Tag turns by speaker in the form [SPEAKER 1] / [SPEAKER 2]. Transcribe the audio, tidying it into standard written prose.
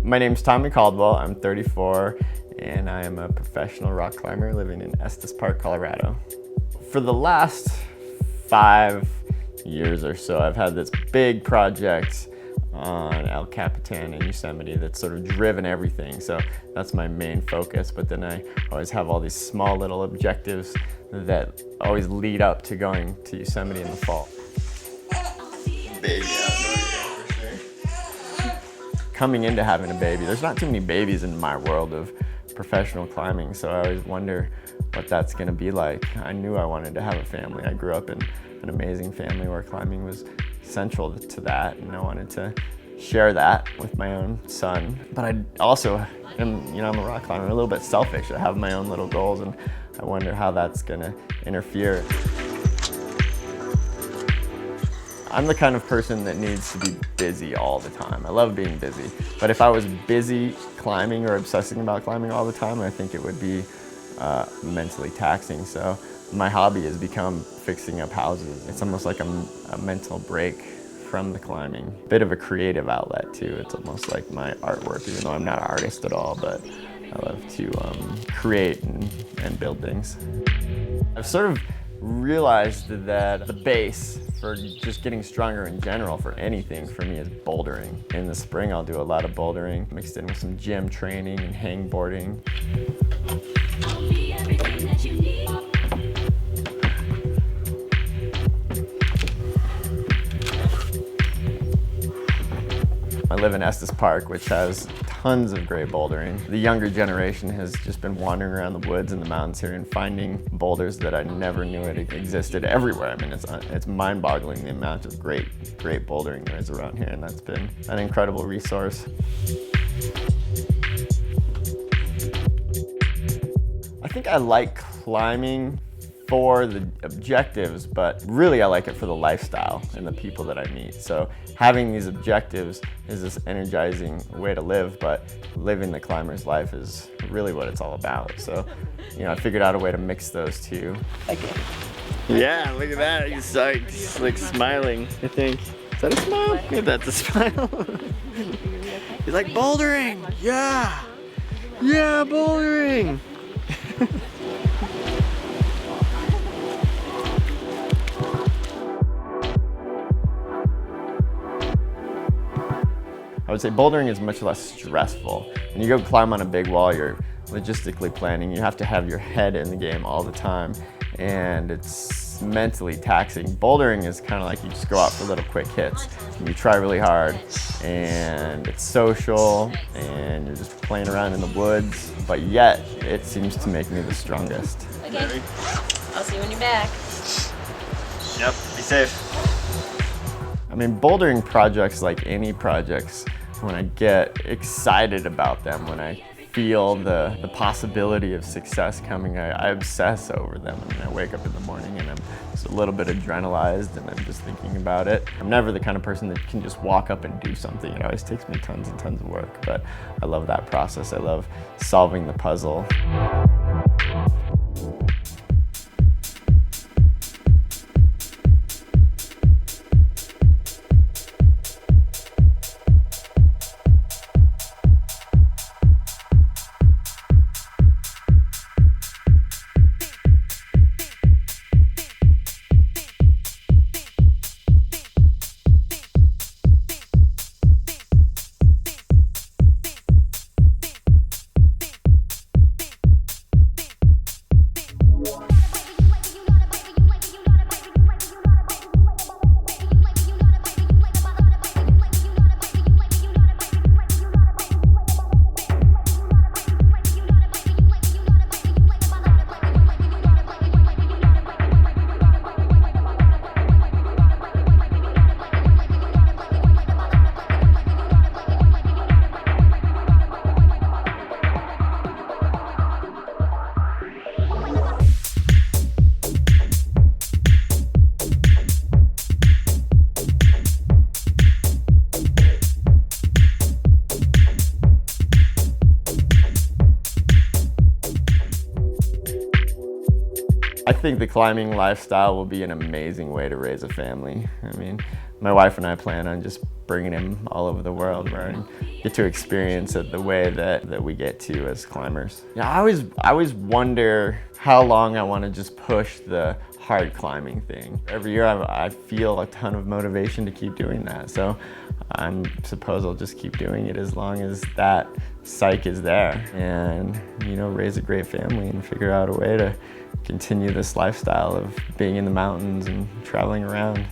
[SPEAKER 1] My name's Tommy Caldwell. I'm 34 and I am a professional rock climber living in Estes Park, Colorado. For the last 5 years or so, I've had this big project on El Capitan in Yosemite that's sort of driven everything. So that's my main focus, but then I always have all these small little objectives that always lead up to going to Yosemite in the fall.
[SPEAKER 2] Baby outdoor, for sure.
[SPEAKER 1] Coming into having a baby, there's not too many babies in my world of professional climbing, so I always wonder what that's gonna be like. I knew I wanted to have a family. I grew up in an amazing family where climbing was central to that, and I wanted to share that with my own son. But I also am, I'm a rock climber. I'm a little bit selfish. I have my own little goals, and I wonder how that's gonna interfere. I'm the kind of person that needs to be busy all the time. I love being busy, but if I was busy climbing or obsessing about climbing all the time, I think it would be mentally taxing. So my hobby has become fixing up houses. It's almost like a mental break from the climbing. Bit of a creative outlet too. It's almost like my artwork, even though I'm not an artist at all, but I love to create and build things. I've sort of realized that the base for just getting stronger in general for anything for me is bouldering. In the spring I'll do a lot of bouldering, mixed in with some gym training and hangboarding. I live in Estes Park, which has tons of great bouldering. The younger generation has just been wandering around the woods and the mountains here and finding boulders that I never knew it existed everywhere. I mean, it's mind-boggling the amount of great bouldering there is around here, and that's been an incredible resource. I think I like climbing for the objectives, but really I like it for the lifestyle and the people that I meet. So having these objectives is this energizing way to live, but living the climber's life is really what it's all about. So, I figured out a way to mix those two.
[SPEAKER 2] Okay. Yeah, look at that. He's like smiling, I think. Is that a smile? Yeah, that's a smile. He's like, bouldering! Yeah! Yeah, bouldering!
[SPEAKER 1] I would say bouldering is much less stressful. When you go climb on a big wall, you're logistically planning. You have to have your head in the game all the time, and it's mentally taxing. Bouldering is kind of like you just go out for little quick hits, and you try really hard, and it's social, and you're just playing around in the woods, but yet it seems to make me the strongest.
[SPEAKER 3] Okay, I'll see you when you're back.
[SPEAKER 2] Yep, be safe.
[SPEAKER 1] I mean, bouldering projects, like any projects, when I get excited about them, when I feel the possibility of success coming, I obsess over them. I mean, I wake up in the morning and I'm just a little bit adrenalized and I'm just thinking about it. I'm never the kind of person that can just walk up and do something. It always takes me tons and tons of work, but I love that process. I love solving the puzzle. think the climbing lifestyle will be an amazing way to raise a family. I mean, my wife and I plan on just bringing him all over the world where I get to experience it the way that we get to as climbers. Yeah, I always wonder how long I want to just push the hard climbing thing. Every year I feel a ton of motivation to keep doing that. So I suppose I'll just keep doing it as long as that psyche is there, and raise a great family and figure out a way to continue this lifestyle of being in the mountains and traveling around.